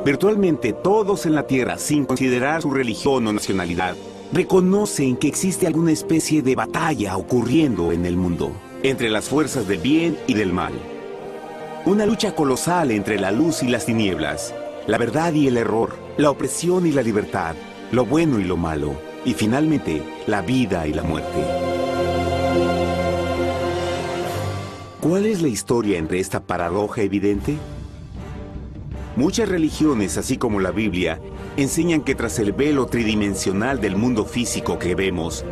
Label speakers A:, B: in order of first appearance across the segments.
A: Virtualmente todos en la Tierra, sin considerar su religión o nacionalidad, reconocen que existe alguna especie de batalla ocurriendo en el mundo, entre las fuerzas del bien y del mal. Una lucha colosal entre la luz y las tinieblas, la verdad y el error, la opresión y la libertad, lo bueno y lo malo, y finalmente, la vida y la muerte. ¿Cuál es la historia entre esta paradoja evidente? Muchas religiones, así como la Biblia, enseñan que tras el velo tridimensional del mundo físico que vemos,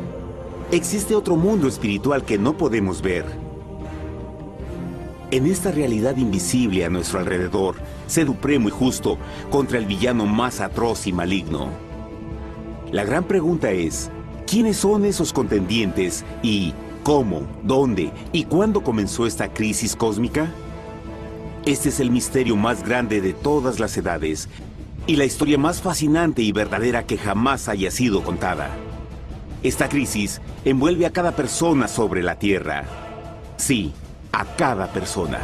A: existe otro mundo espiritual que no podemos ver. En esta realidad invisible a nuestro alrededor, sé supremo y justo contra el villano más atroz y maligno. La gran pregunta es, ¿quiénes son esos contendientes y cómo, dónde y cuándo comenzó esta crisis cósmica? Este es el misterio más grande de todas las edades y la historia más fascinante y verdadera que jamás haya sido contada. Esta crisis envuelve a cada persona sobre la Tierra. Sí, a cada persona.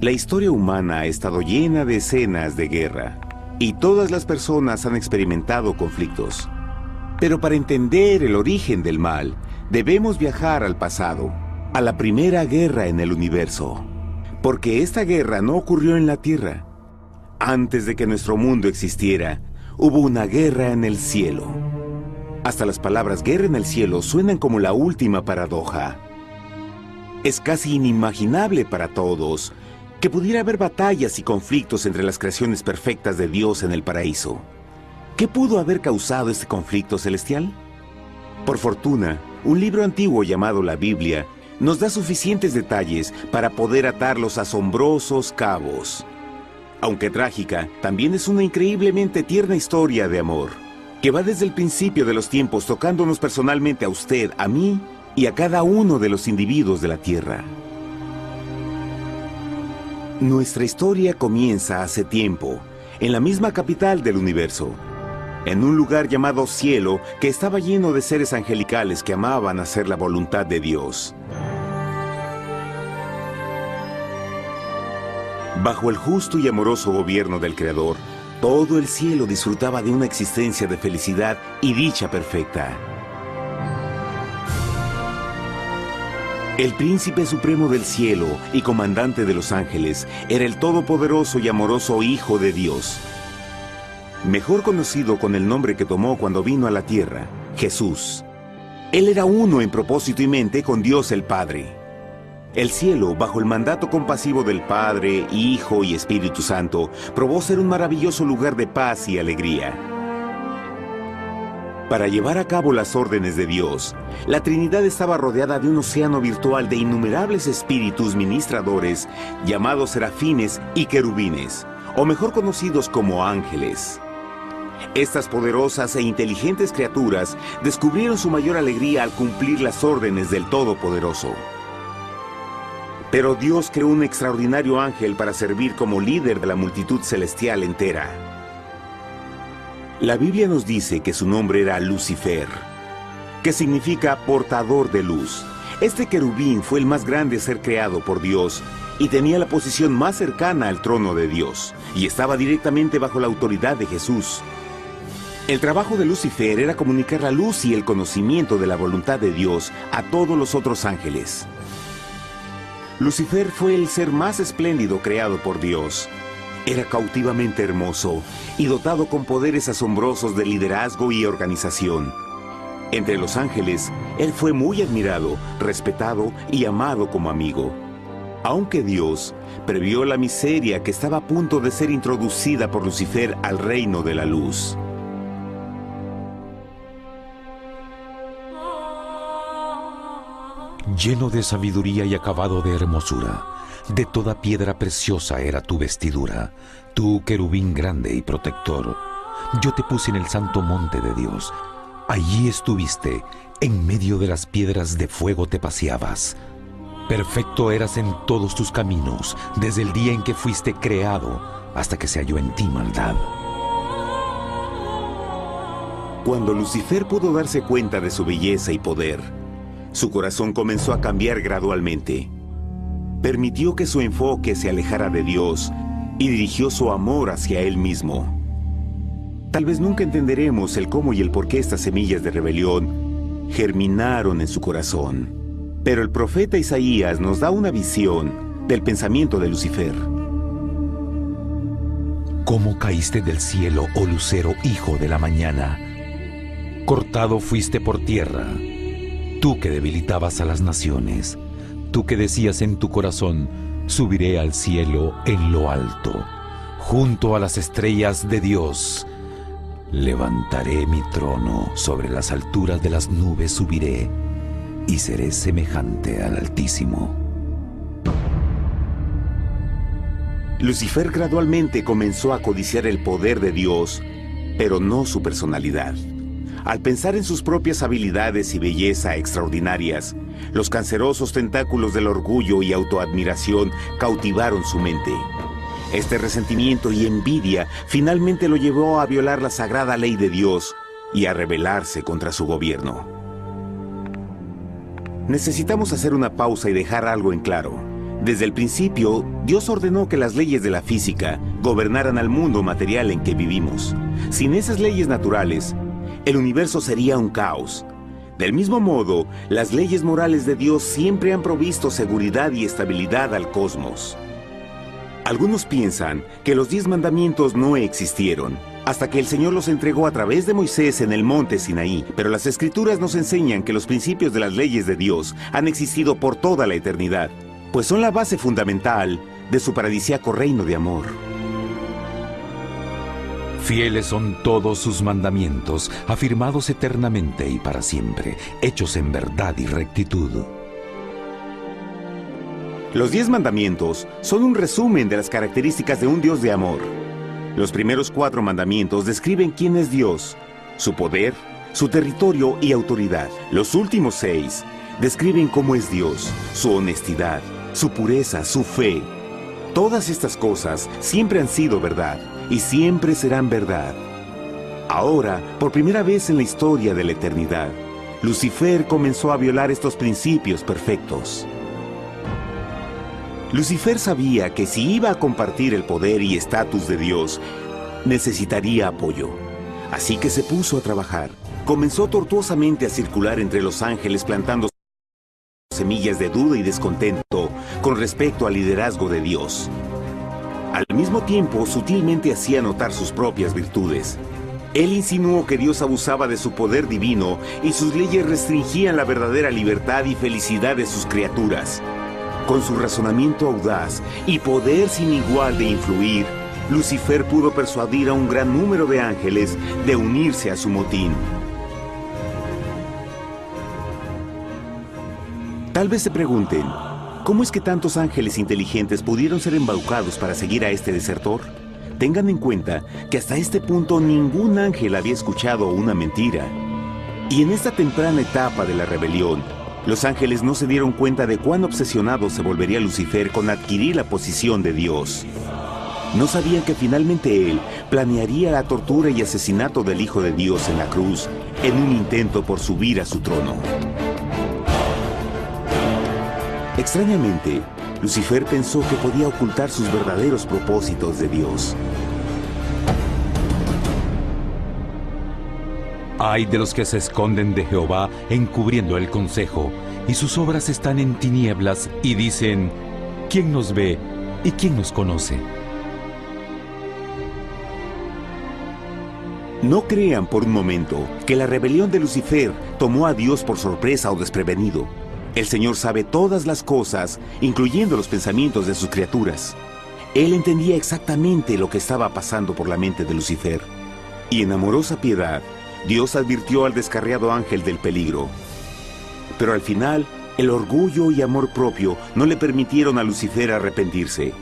A: La historia humana ha estado llena de escenas de guerra, y todas las personas han experimentado conflictos. Pero para entender el origen del mal, debemos viajar al pasado, a la primera guerra en el universo. Porque esta guerra no ocurrió en la Tierra. Antes de que nuestro mundo existiera, hubo una guerra en el cielo. Hasta las palabras guerra en el cielo suenan como la última paradoja. Es casi inimaginable para todos que pudiera haber batallas y conflictos entre las creaciones perfectas de Dios en el paraíso. ¿Qué pudo haber causado este conflicto celestial? Por fortuna, un libro antiguo llamado la Biblia nos da suficientes detalles para poder atar los asombrosos cabos. Aunque trágica, también es una increíblemente tierna historia de amor, que va desde el principio de los tiempos tocándonos personalmente a usted, a mí y a cada uno de los individuos de la Tierra. Nuestra historia comienza hace tiempo, en la misma capital del universo, en un lugar llamado Cielo que estaba lleno de seres angelicales que amaban hacer la voluntad de Dios. Bajo el justo y amoroso gobierno del Creador, todo el cielo disfrutaba de una existencia de felicidad y dicha perfecta. El príncipe supremo del cielo y comandante de los ángeles era el todopoderoso y amoroso Hijo de Dios, mejor conocido con el nombre que tomó cuando vino a la tierra, Jesús. Él era uno en propósito y mente con Dios el Padre. El cielo, bajo el mandato compasivo del Padre, Hijo y Espíritu Santo, probó ser un maravilloso lugar de paz y alegría. Para llevar a cabo las órdenes de Dios, la Trinidad estaba rodeada de un océano virtual de innumerables espíritus ministradores llamados serafines y querubines, o mejor conocidos como ángeles. Estas poderosas e inteligentes criaturas descubrieron su mayor alegría al cumplir las órdenes del Todopoderoso. Pero Dios creó un extraordinario ángel para servir como líder de la multitud celestial entera. La Biblia nos dice que su nombre era Lucifer, que significa portador de luz. Este querubín fue el más grande ser creado por Dios y tenía la posición más cercana al trono de Dios, y estaba directamente bajo la autoridad de Jesús. El trabajo de Lucifer era comunicar la luz y el conocimiento de la voluntad de Dios a todos los otros ángeles. Lucifer fue el ser más espléndido creado por Dios. Era cautivamente hermoso y dotado con poderes asombrosos de liderazgo y organización. Entre los ángeles, él fue muy admirado, respetado y amado como amigo. Aunque Dios previó la miseria que estaba a punto de ser introducida por Lucifer al reino de la luz.
B: Lleno de sabiduría y acabado de hermosura, de toda piedra preciosa era tu vestidura, tú querubín grande y protector. Yo te puse en el santo monte de Dios. Allí estuviste, en medio de las piedras de fuego te paseabas. Perfecto eras en todos tus caminos, desde el día en que fuiste creado, hasta que se halló en ti maldad.
A: Cuando Lucifer pudo darse cuenta de su belleza y poder, su corazón comenzó a cambiar gradualmente. Permitió que su enfoque se alejara de Dios y dirigió su amor hacia él mismo. Tal vez nunca entenderemos el cómo y el por qué estas semillas de rebelión germinaron en su corazón. Pero el profeta Isaías nos da una visión del pensamiento de Lucifer.
B: ¿Cómo caíste del cielo, oh lucero, hijo de la mañana? Cortado fuiste por tierra, tú que debilitabas a las naciones, tú que decías en tu corazón, subiré al cielo en lo alto, junto a las estrellas de Dios. Levantaré mi trono, sobre las alturas de las nubes subiré, y seré semejante al Altísimo.
A: Lucifer gradualmente comenzó a codiciar el poder de Dios, pero no su personalidad. Al pensar en sus propias habilidades y belleza extraordinarias, los cancerosos tentáculos del orgullo y autoadmiración cautivaron su mente. Este resentimiento y envidia finalmente lo llevó a violar la sagrada ley de Dios y a rebelarse contra su gobierno. Necesitamos hacer una pausa y dejar algo en claro. Desde el principio, Dios ordenó que las leyes de la física gobernaran al mundo material en que vivimos. Sin esas leyes naturales, el universo sería un caos. Del mismo modo, las leyes morales de Dios siempre han provisto seguridad y estabilidad al cosmos. Algunos piensan que los 10 mandamientos no existieron, hasta que el Señor los entregó a través de Moisés en el monte Sinaí. Pero las Escrituras nos enseñan que los principios de las leyes de Dios han existido por toda la eternidad, pues son la base fundamental de su paradisíaco reino de amor.
B: Fieles son todos sus mandamientos, afirmados eternamente y para siempre, hechos en verdad y rectitud.
A: Los 10 mandamientos son un resumen de las características de un Dios de amor. Los primeros 4 mandamientos describen quién es Dios, su poder, su territorio y autoridad. Los últimos 6 describen cómo es Dios, su honestidad, su pureza, su fe. Todas estas cosas siempre han sido verdad y siempre serán verdad. Ahora, por primera vez en la historia de la eternidad, Lucifer comenzó a violar estos principios perfectos. Lucifer sabía que si iba a compartir el poder y estatus de Dios, necesitaría apoyo. Así que se puso a trabajar. Comenzó tortuosamente a circular entre los ángeles plantando semillas de duda y descontento con respecto al liderazgo de Dios. Al mismo tiempo, sutilmente hacía notar sus propias virtudes. Él insinuó que Dios abusaba de su poder divino y sus leyes restringían la verdadera libertad y felicidad de sus criaturas. Con su razonamiento audaz y poder sin igual de influir, Lucifer pudo persuadir a un gran número de ángeles de unirse a su motín. Tal vez se pregunten, ¿cómo es que tantos ángeles inteligentes pudieron ser embaucados para seguir a este desertor? Tengan en cuenta que hasta este punto ningún ángel había escuchado una mentira. Y en esta temprana etapa de la rebelión, los ángeles no se dieron cuenta de cuán obsesionado se volvería Lucifer con adquirir la posición de Dios. No sabían que finalmente él planearía la tortura y asesinato del Hijo de Dios en la cruz en un intento por subir a su trono. Extrañamente, Lucifer pensó que podía ocultar sus verdaderos propósitos de Dios.
B: Ay de los que se esconden de Jehová encubriendo el consejo, y sus obras están en tinieblas, y dicen: ¿quién nos ve y quién nos conoce?
A: No crean por un momento que la rebelión de Lucifer tomó a Dios por sorpresa o desprevenido. El Señor sabe todas las cosas, incluyendo los pensamientos de sus criaturas. Él entendía exactamente lo que estaba pasando por la mente de Lucifer. Y en amorosa piedad, Dios advirtió al descarriado ángel del peligro. Pero al final, el orgullo y amor propio no le permitieron a Lucifer arrepentirse.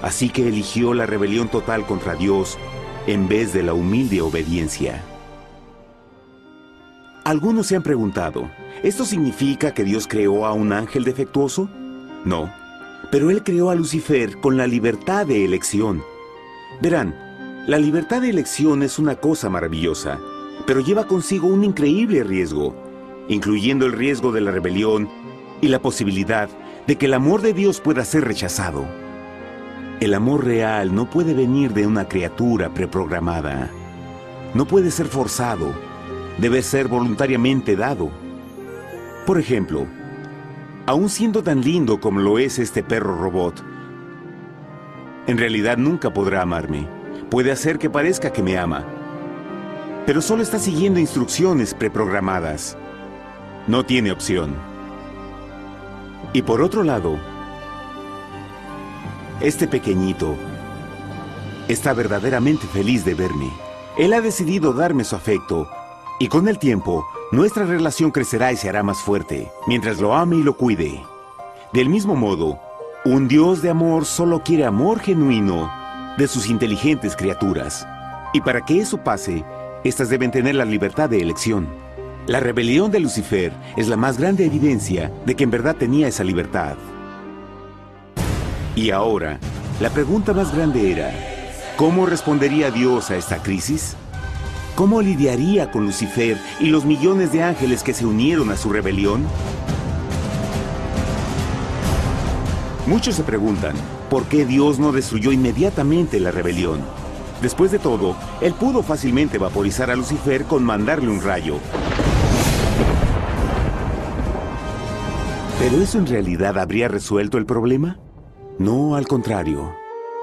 A: Así que eligió la rebelión total contra Dios en vez de la humilde obediencia. Algunos se han preguntado, ¿esto significa que Dios creó a un ángel defectuoso? No, pero Él creó a Lucifer con la libertad de elección. Verán, la libertad de elección es una cosa maravillosa, pero lleva consigo un increíble riesgo, incluyendo el riesgo de la rebelión y la posibilidad de que el amor de Dios pueda ser rechazado. El amor real no puede venir de una criatura preprogramada. No puede ser forzado. Debe ser voluntariamente dado. Por ejemplo, aun siendo tan lindo como lo es este perro robot, en realidad nunca podrá amarme. Puede hacer que parezca que me ama, pero solo está siguiendo instrucciones preprogramadas. No tiene opción. Y por otro lado, este pequeñito está verdaderamente feliz de verme. Él ha decidido darme su afecto, y con el tiempo, nuestra relación crecerá y se hará más fuerte, mientras lo ame y lo cuide. Del mismo modo, un Dios de amor solo quiere amor genuino de sus inteligentes criaturas. Y para que eso pase, estas deben tener la libertad de elección. La rebelión de Lucifer es la más grande evidencia de que en verdad tenía esa libertad. Y ahora, la pregunta más grande era, ¿cómo respondería Dios a esta crisis? ¿Cómo lidiaría con Lucifer y los millones de ángeles que se unieron a su rebelión? Muchos se preguntan, ¿por qué Dios no destruyó inmediatamente la rebelión? Después de todo, Él pudo fácilmente vaporizar a Lucifer con mandarle un rayo. ¿Pero eso en realidad habría resuelto el problema? No, al contrario.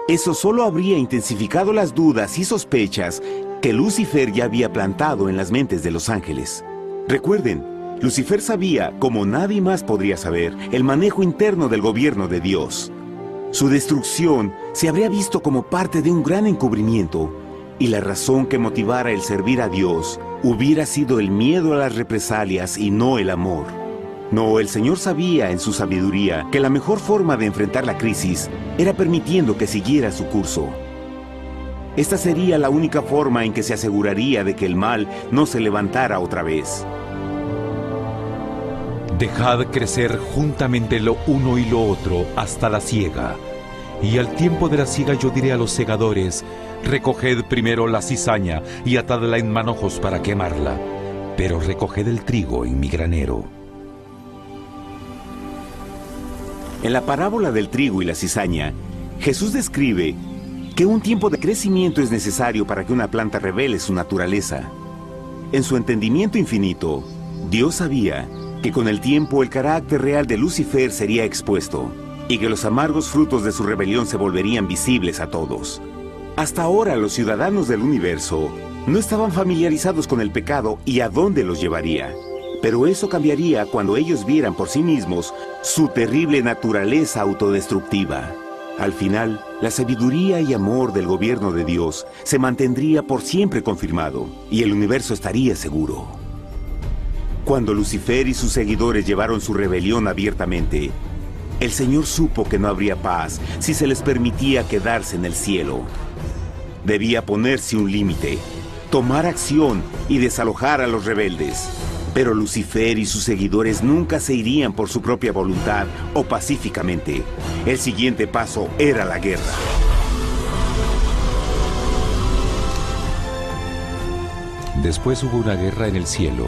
A: Eso solo habría intensificado las dudas y sospechas que Lucifer ya había plantado en las mentes de los ángeles. Recuerden, Lucifer sabía, como nadie más podría saber, el manejo interno del gobierno de Dios. Su destrucción se habría visto como parte de un gran encubrimiento, y la razón que motivara el servir a Dios hubiera sido el miedo a las represalias y no el amor. No, el Señor sabía en su sabiduría que la mejor forma de enfrentar la crisis era permitiendo que siguiera su curso. Esta sería la única forma en que se aseguraría de que el mal no se levantara otra vez.
B: Dejad crecer juntamente lo uno y lo otro hasta la siega. Y al tiempo de la siega yo diré a los segadores: recoged primero la cizaña y atadla en manojos para quemarla, pero recoged el trigo en mi granero.
A: En la parábola del trigo y la cizaña, Jesús describe que un tiempo de crecimiento es necesario para que una planta revele su naturaleza. En su entendimiento infinito, Dios sabía que con el tiempo el carácter real de Lucifer sería expuesto y que los amargos frutos de su rebelión se volverían visibles a todos. Hasta ahora los ciudadanos del universo no estaban familiarizados con el pecado y a dónde los llevaría. Pero eso cambiaría cuando ellos vieran por sí mismos su terrible naturaleza autodestructiva. Al final, la sabiduría y amor del gobierno de Dios se mantendría por siempre confirmado y el universo estaría seguro. Cuando Lucifer y sus seguidores llevaron su rebelión abiertamente, el Señor supo que no habría paz si se les permitía quedarse en el cielo. Debía ponerse un límite, tomar acción y desalojar a los rebeldes. Pero Lucifer y sus seguidores nunca se irían por su propia voluntad o pacíficamente. El siguiente paso era la guerra.
B: Después hubo una guerra en el cielo.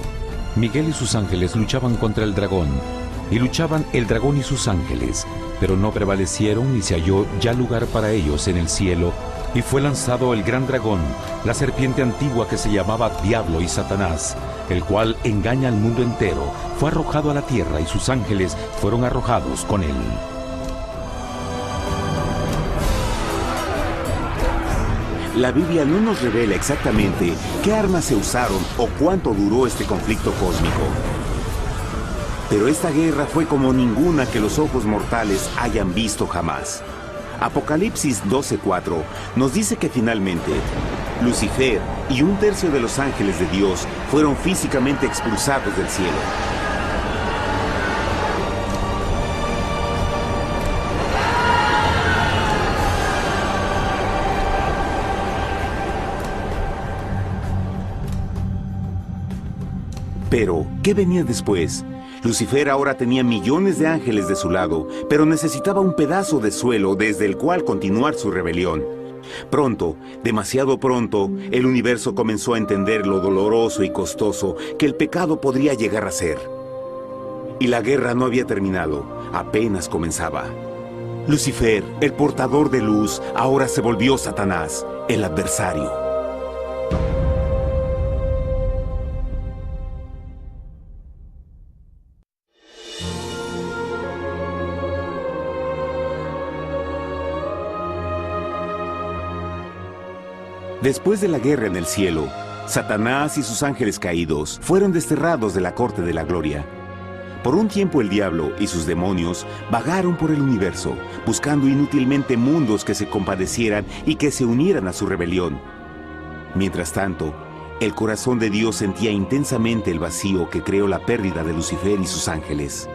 B: Miguel y sus ángeles luchaban contra el dragón, y luchaban el dragón y sus ángeles, pero no prevalecieron ni se halló ya lugar para ellos en el cielo, y fue lanzado el gran dragón, la serpiente antigua que se llamaba Diablo y Satanás, el cual engaña al mundo entero, fue arrojado a la tierra y sus ángeles fueron arrojados con él.
A: La Biblia no nos revela exactamente qué armas se usaron o cuánto duró este conflicto cósmico. Pero esta guerra fue como ninguna que los ojos mortales hayan visto jamás. Apocalipsis 12:4 nos dice que finalmente Lucifer y un tercio de los ángeles de Dios fueron físicamente expulsados del cielo. Pero, ¿qué venía después? Lucifer ahora tenía millones de ángeles de su lado, pero necesitaba un pedazo de suelo desde el cual continuar su rebelión. Pronto, demasiado pronto, el universo comenzó a entender lo doloroso y costoso que el pecado podría llegar a ser. Y la guerra no había terminado, apenas comenzaba. Lucifer, el portador de luz, ahora se volvió Satanás, el adversario. Después de la guerra en el cielo, Satanás y sus ángeles caídos fueron desterrados de la corte de la gloria. Por un tiempo el diablo y sus demonios vagaron por el universo, buscando inútilmente mundos que se compadecieran y que se unieran a su rebelión. Mientras tanto, el corazón de Dios sentía intensamente el vacío que creó la pérdida de Lucifer y sus ángeles.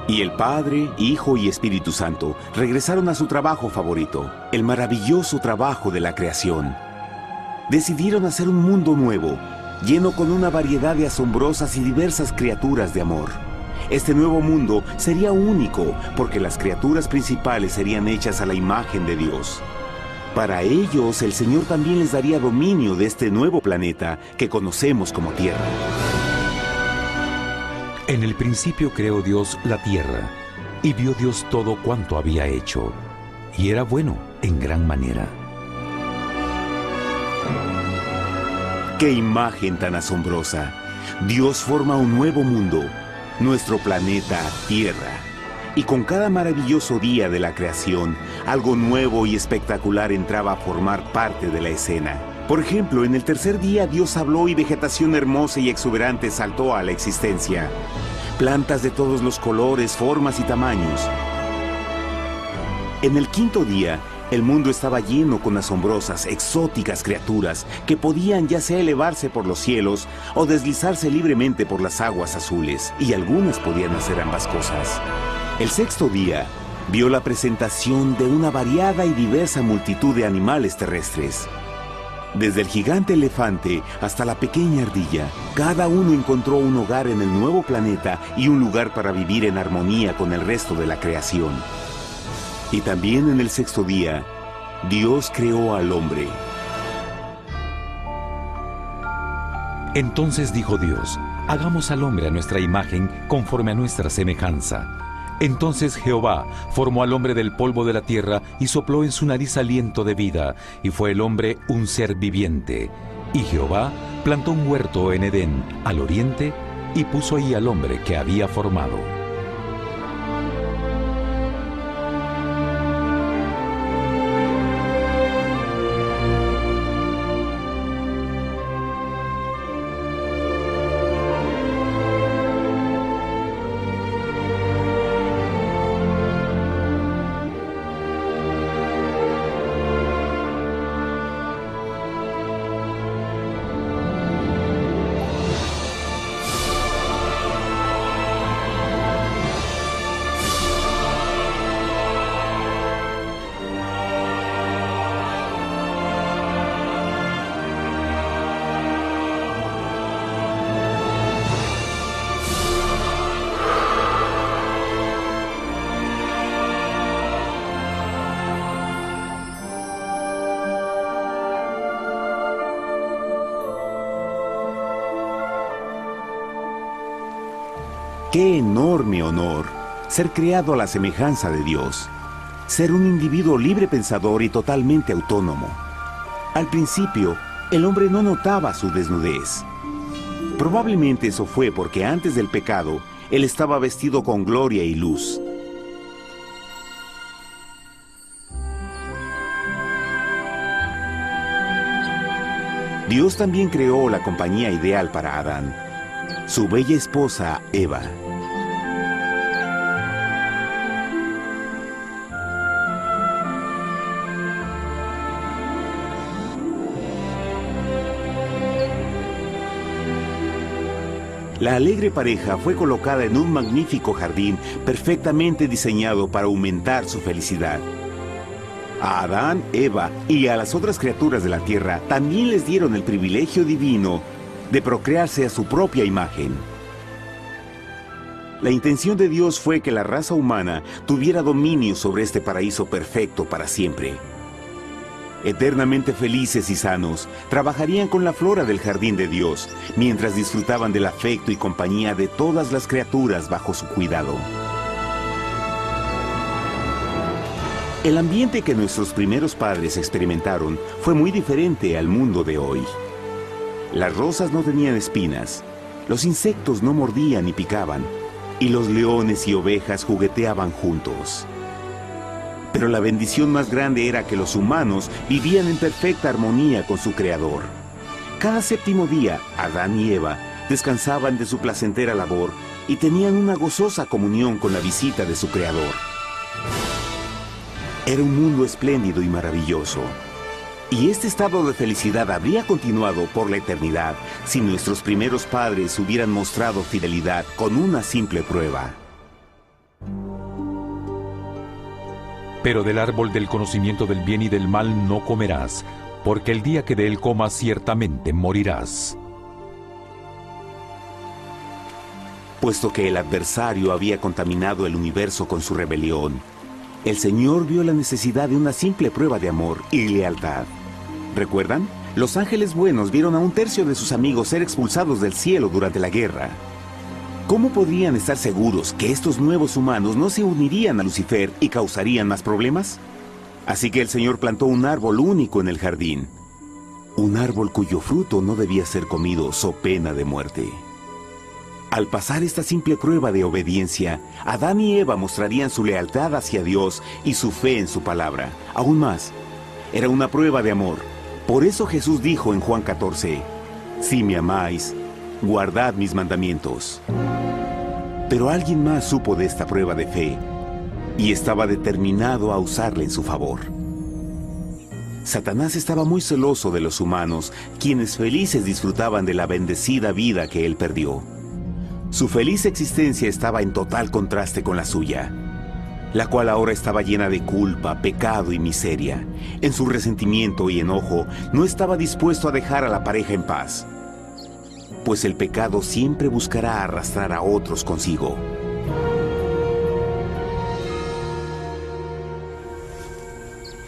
A: Y el Padre, Hijo y Espíritu Santo regresaron a su trabajo favorito, el maravilloso trabajo de la creación. Decidieron hacer un mundo nuevo, lleno con una variedad de asombrosas y diversas criaturas de amor. Este nuevo mundo sería único, porque las criaturas principales serían hechas a la imagen de Dios. Para ellos, el Señor también les daría dominio de este nuevo planeta que conocemos como Tierra.
B: En el principio creó Dios la tierra, y vio Dios todo cuanto había hecho, y era bueno en gran manera.
A: ¡Qué imagen tan asombrosa! Dios forma un nuevo mundo, nuestro planeta Tierra. Y con cada maravilloso día de la creación, algo nuevo y espectacular entraba a formar parte de la escena. Por ejemplo, en el tercer día Dios habló y vegetación hermosa y exuberante saltó a la existencia. Plantas de todos los colores, formas y tamaños. En el quinto día, el mundo estaba lleno con asombrosas, exóticas criaturas que podían ya sea elevarse por los cielos o deslizarse libremente por las aguas azules, y algunas podían hacer ambas cosas. El sexto día vio la presentación de una variada y diversa multitud de animales terrestres. Desde el gigante elefante hasta la pequeña ardilla, cada uno encontró un hogar en el nuevo planeta y un lugar para vivir en armonía con el resto de la creación. Y también en el sexto día, Dios creó al hombre.
B: Entonces dijo Dios: hagamos al hombre a nuestra imagen, conforme a nuestra semejanza. Entonces Jehová formó al hombre del polvo de la tierra y sopló en su nariz aliento de vida, y fue el hombre un ser viviente. Y Jehová plantó un huerto en Edén, al oriente, y puso ahí al hombre que había formado.
A: ¡Qué enorme honor! Ser creado a la semejanza de Dios. Ser un individuo libre pensador y totalmente autónomo. Al principio, el hombre no notaba su desnudez. Probablemente eso fue porque antes del pecado, él estaba vestido con gloria y luz. Dios también creó la compañía ideal para Adán, su bella esposa Eva. La alegre pareja fue colocada en un magnífico jardín perfectamente diseñado para aumentar su felicidad. A Adán, Eva y a las otras criaturas de la tierra también les dieron el privilegio divino de procrearse a su propia imagen. La intención de Dios fue que la raza humana tuviera dominio sobre este paraíso perfecto para siempre. Eternamente felices y sanos, trabajarían con la flora del jardín de Dios, mientras disfrutaban del afecto y compañía de todas las criaturas bajo su cuidado. El ambiente que nuestros primeros padres experimentaron fue muy diferente al mundo de hoy. Las rosas no tenían espinas, los insectos no mordían ni picaban, y los leones y ovejas jugueteaban juntos. Pero la bendición más grande era que los humanos vivían en perfecta armonía con su Creador. Cada séptimo día, Adán y Eva descansaban de su placentera labor y tenían una gozosa comunión con la visita de su Creador. Era un mundo espléndido y maravilloso. Y este estado de felicidad habría continuado por la eternidad si nuestros primeros padres hubieran mostrado fidelidad con una simple prueba.
B: Pero del árbol del conocimiento del bien y del mal no comerás, porque el día que de él comas ciertamente morirás.
A: Puesto que el adversario había contaminado el universo con su rebelión, el Señor vio la necesidad de una simple prueba de amor y lealtad. ¿Recuerdan? Los ángeles buenos vieron a un tercio de sus amigos ser expulsados del cielo durante la guerra. ¿Cómo podrían estar seguros que estos nuevos humanos no se unirían a Lucifer y causarían más problemas? Así que el Señor plantó un árbol único en el jardín. Un árbol cuyo fruto no debía ser comido so pena de muerte. Al pasar esta simple prueba de obediencia, Adán y Eva mostrarían su lealtad hacia Dios y su fe en su palabra. Aún más, era una prueba de amor. Por eso Jesús dijo en Juan 14, «Si me amáis, guardad mis mandamientos». Pero alguien más supo de esta prueba de fe y estaba determinado a usarla en su favor. Satanás estaba muy celoso de los humanos, quienes felices disfrutaban de la bendecida vida que él perdió. Su feliz existencia estaba en total contraste con la suya, la cual ahora estaba llena de culpa, pecado y miseria. En su resentimiento y enojo, no estaba dispuesto a dejar a la pareja en paz, pues el pecado siempre buscará arrastrar a otros consigo.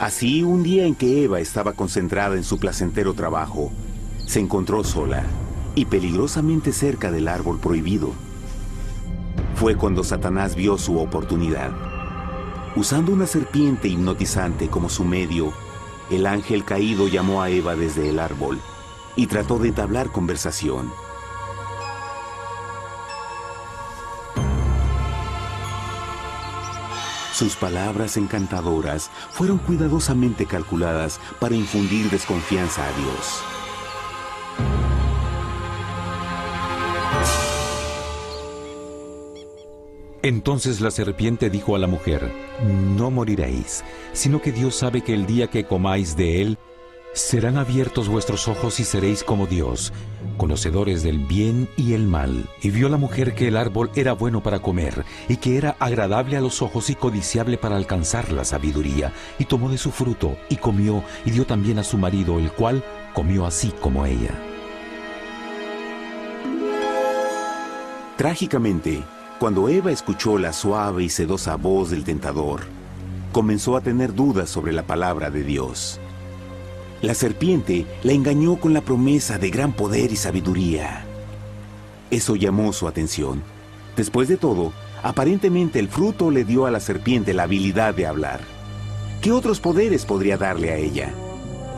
A: Así, un día en que Eva estaba concentrada en su placentero trabajo, se encontró sola y peligrosamente cerca del árbol prohibido. Fue cuando Satanás vio su oportunidad. Usando una serpiente hipnotizante como su medio, el ángel caído llamó a Eva desde el árbol y trató de entablar conversación. Sus palabras encantadoras fueron cuidadosamente calculadas para infundir desconfianza a Dios.
B: Entonces la serpiente dijo a la mujer, «No moriréis, sino que Dios sabe que el día que comáis de él, serán abiertos vuestros ojos y seréis como Dios, conocedores del bien y el mal». Y vio la mujer que el árbol era bueno para comer, y que era agradable a los ojos y codiciable para alcanzar la sabiduría, y tomó de su fruto, y comió, y dio también a su marido, el cual comió así como ella.
A: Trágicamente, cuando Eva escuchó la suave y sedosa voz del tentador, comenzó a tener dudas sobre la palabra de Dios. La serpiente la engañó con la promesa de gran poder y sabiduría. Eso llamó su atención. Después de todo, aparentemente el fruto le dio a la serpiente la habilidad de hablar. ¿Qué otros poderes podría darle a ella?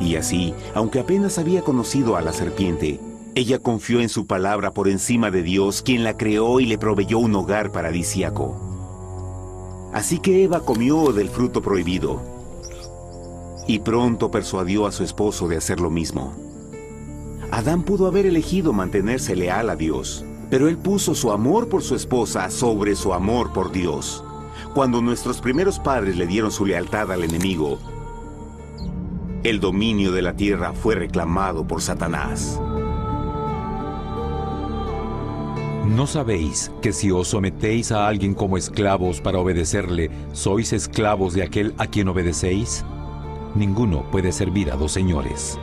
A: Y así, aunque apenas había conocido a la serpiente, ella confió en su palabra por encima de Dios, quien la creó y le proveyó un hogar paradisíaco. Así que Eva comió del fruto prohibido y pronto persuadió a su esposo de hacer lo mismo. Adán pudo haber elegido mantenerse leal a Dios, pero él puso su amor por su esposa sobre su amor por Dios. Cuando nuestros primeros padres le dieron su lealtad al enemigo, el dominio de la tierra fue reclamado por Satanás.
B: ¿No sabéis que si os sometéis a alguien como esclavos para obedecerle, sois esclavos de aquel a quien obedecéis? Ninguno puede servir a dos señores.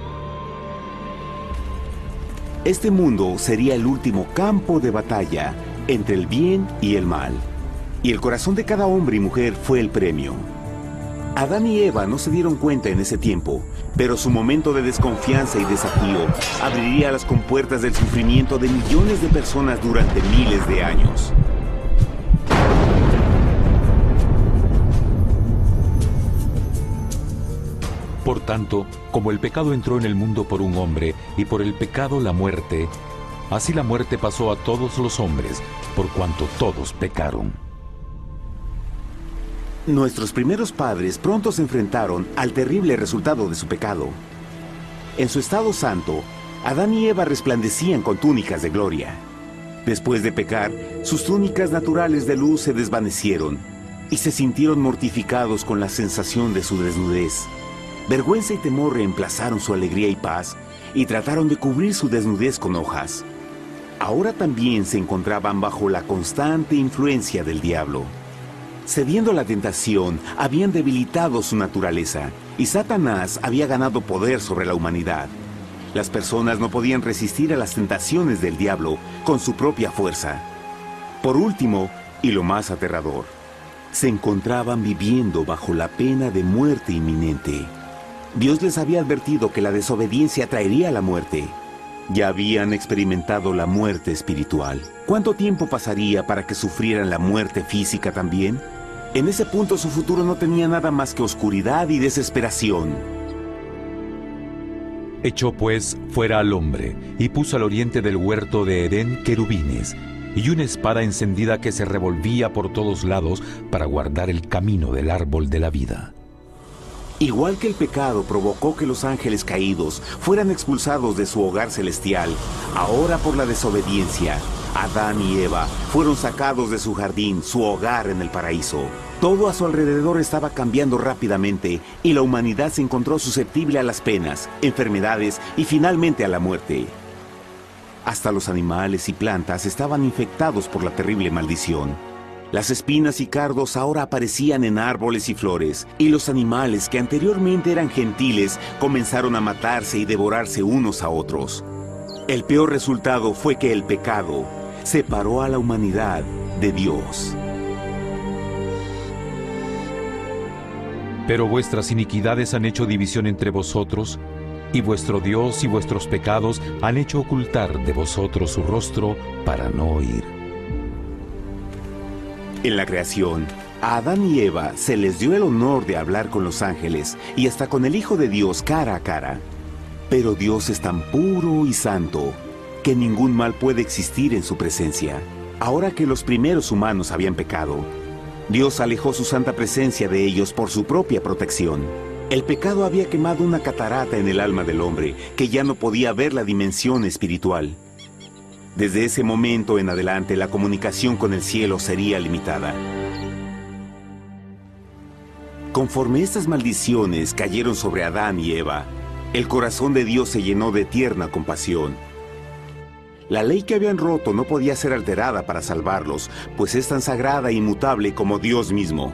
A: Este mundo sería el último campo de batalla entre el bien y el mal. Y el corazón de cada hombre y mujer fue el premio. Adán y Eva no se dieron cuenta en ese tiempo, pero su momento de desconfianza y desafío abriría las compuertas del sufrimiento de millones de personas durante miles de años.
B: Por tanto, como el pecado entró en el mundo por un hombre, y por el pecado la muerte, así la muerte pasó a todos los hombres, por cuanto todos pecaron.
A: Nuestros primeros padres pronto se enfrentaron al terrible resultado de su pecado. En su estado santo, Adán y Eva resplandecían con túnicas de gloria. Después de pecar, sus túnicas naturales de luz se desvanecieron y se sintieron mortificados con la sensación de su desnudez. Vergüenza y temor reemplazaron su alegría y paz y trataron de cubrir su desnudez con hojas. Ahora también se encontraban bajo la constante influencia del diablo. Cediendo a la tentación, habían debilitado su naturaleza y Satanás había ganado poder sobre la humanidad. Las personas no podían resistir a las tentaciones del diablo con su propia fuerza. Por último, y lo más aterrador, se encontraban viviendo bajo la pena de muerte inminente. Dios les había advertido que la desobediencia traería la muerte. Ya habían experimentado la muerte espiritual. ¿Cuánto tiempo pasaría para que sufrieran la muerte física también? En ese punto su futuro no tenía nada más que oscuridad y desesperación.
B: Echó pues fuera al hombre, y puso al oriente del huerto de Edén querubines, y una espada encendida que se revolvía por todos lados para guardar el camino del árbol de la vida.
A: Igual que el pecado provocó que los ángeles caídos fueran expulsados de su hogar celestial, ahora por la desobediencia, Adán y Eva fueron sacados de su jardín, su hogar en el paraíso. Todo a su alrededor estaba cambiando rápidamente y la humanidad se encontró susceptible a las penas, enfermedades y finalmente a la muerte. Hasta los animales y plantas estaban infectados por la terrible maldición. Las espinas y cardos ahora aparecían en árboles y flores, y los animales que anteriormente eran gentiles comenzaron a matarse y devorarse unos a otros. El peor resultado fue que el pecado separó a la humanidad de Dios.
B: Pero vuestras iniquidades han hecho división entre vosotros, y vuestro Dios y vuestros pecados han hecho ocultar de vosotros su rostro para no oír.
A: En la creación, a Adán y Eva se les dio el honor de hablar con los ángeles y hasta con el Hijo de Dios cara a cara. Pero Dios es tan puro y santo que ningún mal puede existir en su presencia. Ahora que los primeros humanos habían pecado, Dios alejó su santa presencia de ellos por su propia protección. El pecado había quemado una catarata en el alma del hombre que ya no podía ver la dimensión espiritual. Desde ese momento en adelante, la comunicación con el cielo sería limitada. Conforme estas maldiciones cayeron sobre Adán y Eva, el corazón de Dios se llenó de tierna compasión. La ley que habían roto no podía ser alterada para salvarlos, pues es tan sagrada e inmutable como Dios mismo.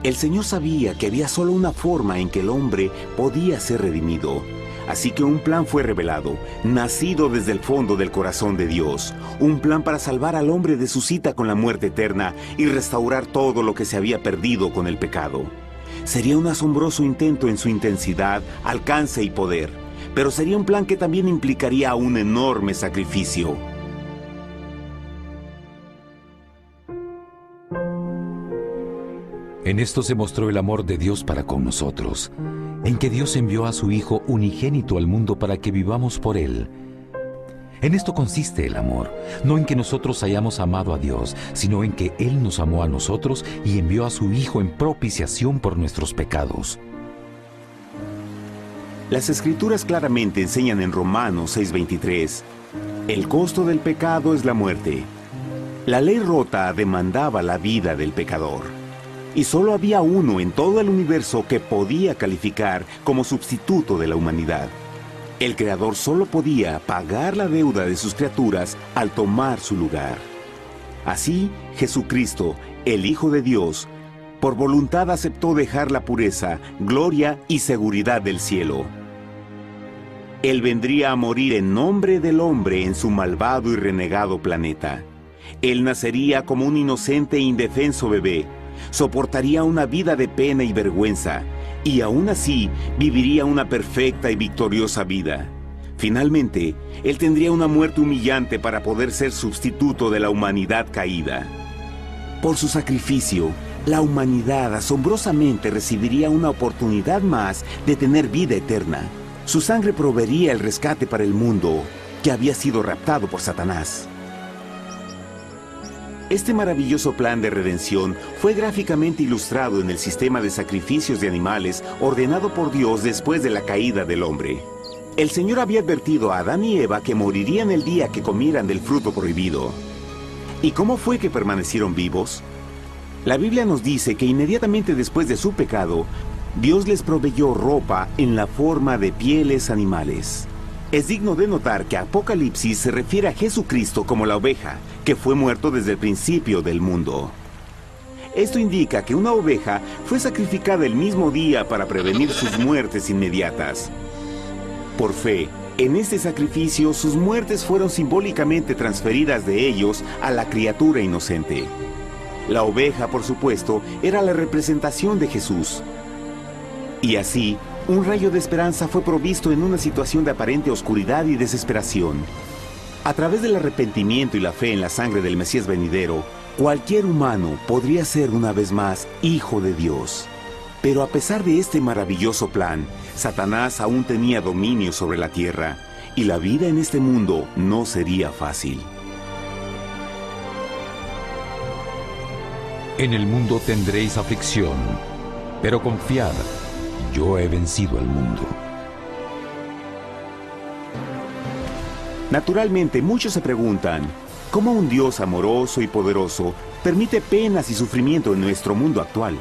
A: El Señor sabía que había solo una forma en que el hombre podía ser redimido. Así que un plan fue revelado, nacido desde el fondo del corazón de Dios. Un plan para salvar al hombre de su cita con la muerte eterna y restaurar todo lo que se había perdido con el pecado. Sería un asombroso intento en su intensidad, alcance y poder, pero sería un plan que también implicaría un enorme sacrificio.
B: En esto se mostró el amor de Dios para con nosotros, en que Dios envió a su Hijo unigénito al mundo para que vivamos por Él. En esto consiste el amor, no en que nosotros hayamos amado a Dios, sino en que Él nos amó a nosotros y envió a su Hijo en propiciación por nuestros pecados.
A: Las Escrituras claramente enseñan en Romanos 6:23, el costo del pecado es la muerte. La ley rota demandaba la vida del pecador. Y solo había uno en todo el universo que podía calificar como sustituto de la humanidad. El Creador solo podía pagar la deuda de sus criaturas al tomar su lugar. Así, Jesucristo, el Hijo de Dios, por voluntad aceptó dejar la pureza, gloria y seguridad del cielo. Él vendría a morir en nombre del hombre en su malvado y renegado planeta. Él nacería como un inocente e indefenso bebé, soportaría una vida de pena y vergüenza, y aún así viviría una perfecta y victoriosa vida. Finalmente, Él tendría una muerte humillante para poder ser sustituto de la humanidad caída. Por su sacrificio, la humanidad asombrosamente recibiría una oportunidad más de tener vida eterna. Su sangre proveería el rescate para el mundo que había sido raptado por Satanás. Este maravilloso plan de redención fue gráficamente ilustrado en el sistema de sacrificios de animales ordenado por Dios después de la caída del hombre. El Señor había advertido a Adán y Eva que morirían el día que comieran del fruto prohibido. ¿Y cómo fue que permanecieron vivos? La Biblia nos dice que inmediatamente después de su pecado, Dios les proveyó ropa en la forma de pieles animales. Es digno de notar que Apocalipsis se refiere a Jesucristo como la oveja, que fue muerto desde el principio del mundo. Esto indica que una oveja fue sacrificada el mismo día para prevenir sus muertes inmediatas. Por fe, en este sacrificio sus muertes fueron simbólicamente transferidas de ellos a la criatura inocente. La oveja, por supuesto, era la representación de Jesús. Y así, un rayo de esperanza fue provisto en una situación de aparente oscuridad y desesperación. A través del arrepentimiento y la fe en la sangre del Mesías venidero, cualquier humano podría ser una vez más hijo de Dios. Pero a pesar de este maravilloso plan, Satanás aún tenía dominio sobre la tierra, y la vida en este mundo no sería fácil.
B: En el mundo tendréis aflicción, pero confiad, yo he vencido al mundo.
A: Naturalmente, muchos se preguntan, ¿cómo un Dios amoroso y poderoso permite penas y sufrimiento en nuestro mundo actual?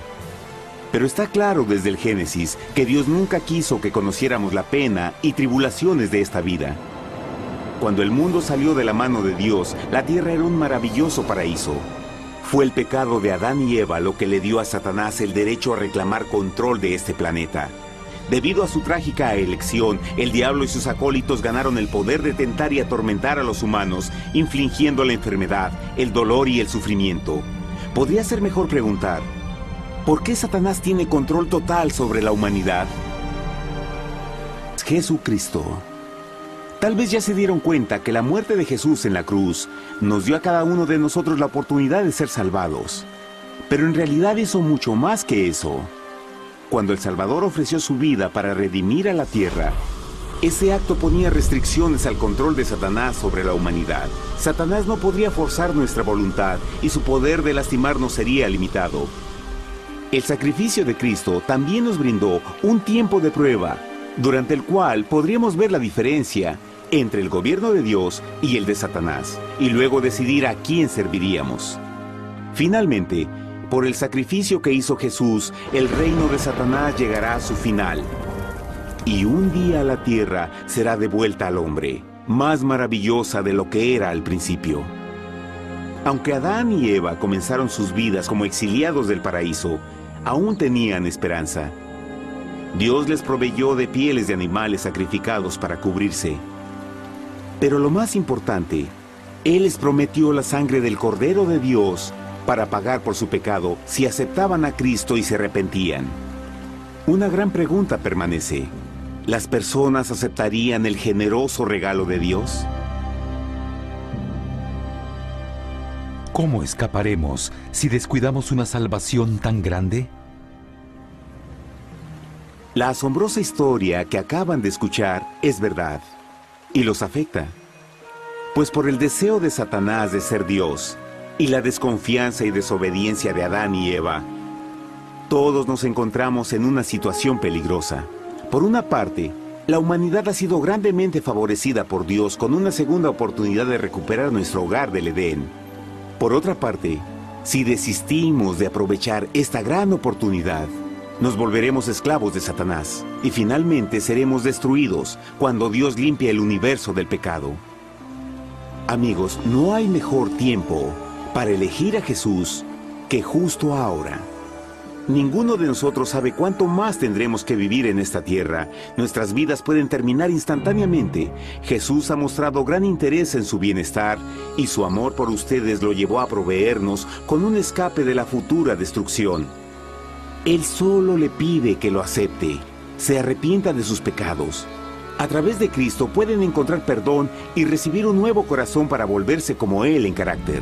A: Pero está claro desde el Génesis que Dios nunca quiso que conociéramos la pena y tribulaciones de esta vida. Cuando el mundo salió de la mano de Dios, la tierra era un maravilloso paraíso. Fue el pecado de Adán y Eva lo que le dio a Satanás el derecho a reclamar control de este planeta. Debido a su trágica elección, el diablo y sus acólitos ganaron el poder de tentar y atormentar a los humanos, infligiendo la enfermedad, el dolor y el sufrimiento. Podría ser mejor preguntar, ¿por qué Satanás tiene control total sobre la humanidad? Jesucristo. Tal vez ya se dieron cuenta que la muerte de Jesús en la cruz nos dio a cada uno de nosotros la oportunidad de ser salvados. Pero en realidad hizo mucho más que eso. Cuando el Salvador ofreció su vida para redimir a la tierra, ese acto ponía restricciones al control de Satanás sobre la humanidad. Satanás no podría forzar nuestra voluntad y su poder de lastimarnos sería limitado. El sacrificio de Cristo también nos brindó un tiempo de prueba, durante el cual podríamos ver la diferencia entre el gobierno de Dios y el de Satanás, y luego decidir a quién serviríamos. Finalmente, por el sacrificio que hizo Jesús, el reino de Satanás llegará a su final. Y un día la tierra será devuelta al hombre, más maravillosa de lo que era al principio. Aunque Adán y Eva comenzaron sus vidas como exiliados del paraíso, aún tenían esperanza. Dios les proveyó de pieles de animales sacrificados para cubrirse. Pero lo más importante, Él les prometió la sangre del Cordero de Dios para pagar por su pecado si aceptaban a Cristo y se arrepentían. Una gran pregunta permanece. ¿Las personas aceptarían el generoso regalo de Dios?
B: ¿Cómo escaparemos si descuidamos una salvación tan grande?
A: La asombrosa historia que acaban de escuchar es verdad y los afecta. Pues por el deseo de Satanás de ser Dios y la desconfianza y desobediencia de Adán y Eva, todos nos encontramos en una situación peligrosa. Por una parte, la humanidad ha sido grandemente favorecida por Dios con una segunda oportunidad de recuperar nuestro hogar del Edén. Por otra parte, si desistimos de aprovechar esta gran oportunidad, nos volveremos esclavos de Satanás y finalmente seremos destruidos cuando Dios limpie el universo del pecado. Amigos, no hay mejor tiempo para elegir a Jesús que justo ahora. Ninguno de nosotros sabe cuánto más tendremos que vivir en esta tierra. Nuestras vidas pueden terminar instantáneamente. Jesús ha mostrado gran interés en su bienestar y su amor por ustedes lo llevó a proveernos con un escape de la futura destrucción. Él solo le pide que lo acepte, se arrepienta de sus pecados. A través de Cristo pueden encontrar perdón y recibir un nuevo corazón para volverse como Él en carácter.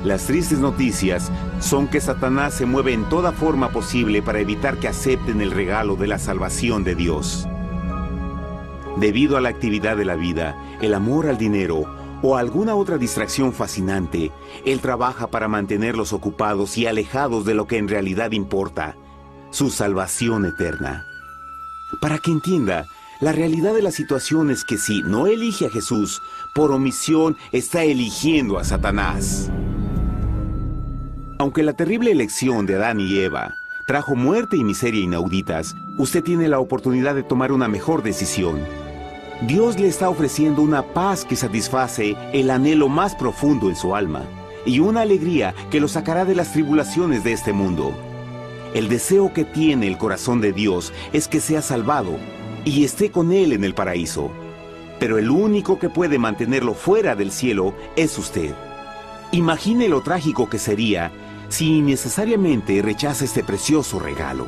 A: Las tristes noticias son que Satanás se mueve en toda forma posible para evitar que acepten el regalo de la salvación de Dios. Debido a la actividad de la vida, el amor al dinero o alguna otra distracción fascinante, Él trabaja para mantenerlos ocupados y alejados de lo que en realidad importa, su salvación eterna. Para que entienda, la realidad de la situación es que si no elige a Jesús, por omisión está eligiendo a Satanás. Aunque la terrible elección de Adán y Eva trajo muerte y miseria inauditas, usted tiene la oportunidad de tomar una mejor decisión. Dios le está ofreciendo una paz que satisface el anhelo más profundo en su alma y una alegría que lo sacará de las tribulaciones de este mundo. El deseo que tiene el corazón de Dios es que sea salvado y esté con Él en el paraíso. Pero el único que puede mantenerlo fuera del cielo es usted. Imagine lo trágico que sería si innecesariamente rechaza este precioso regalo.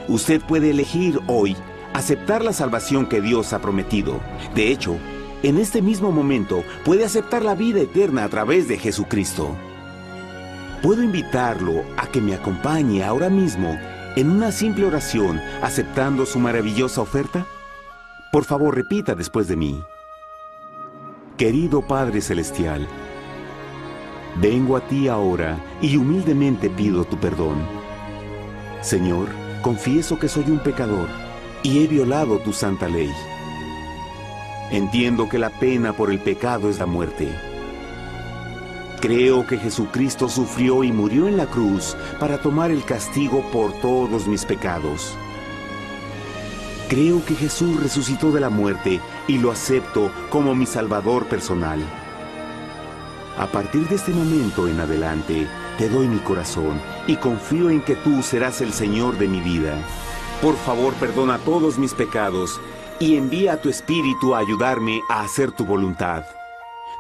A: Usted puede elegir hoy aceptar la salvación que Dios ha prometido. De hecho, en este mismo momento puede aceptar la vida eterna a través de Jesucristo. ¿Puedo invitarlo a que me acompañe ahora mismo en una simple oración aceptando su maravillosa oferta? Por favor, repita después de mí. Querido Padre Celestial, vengo a ti ahora y humildemente pido tu perdón. Señor, confieso que soy un pecador y he violado tu santa ley. Entiendo que la pena por el pecado es la muerte. Creo que Jesucristo sufrió y murió en la cruz para tomar el castigo por todos mis pecados. Creo que Jesús resucitó de la muerte y lo acepto como mi Salvador personal. A partir de este momento en adelante, te doy mi corazón y confío en que tú serás el Señor de mi vida. Por favor, perdona todos mis pecados y envía a tu Espíritu a ayudarme a hacer tu voluntad.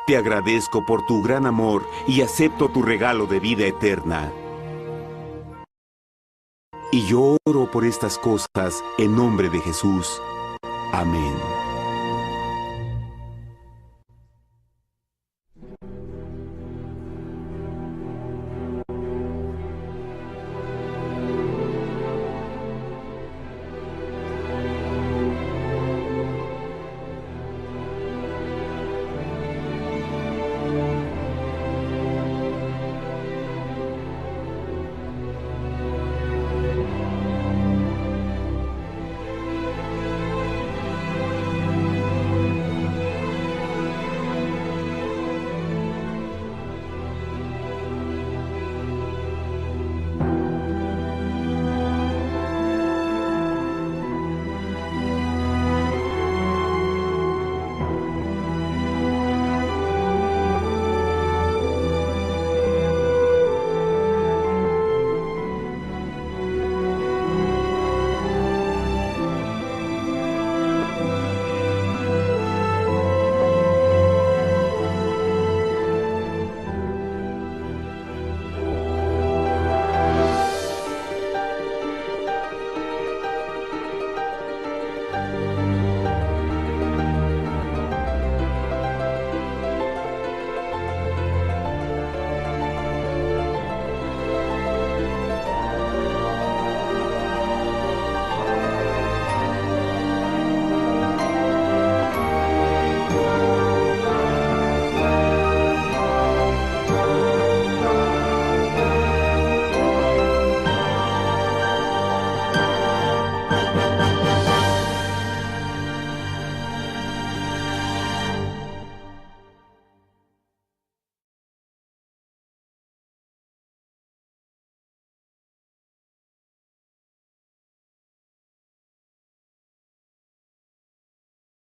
A: Te agradezco por tu gran amor y acepto tu regalo de vida eterna. Y yo oro por estas cosas en nombre de Jesús. Amén.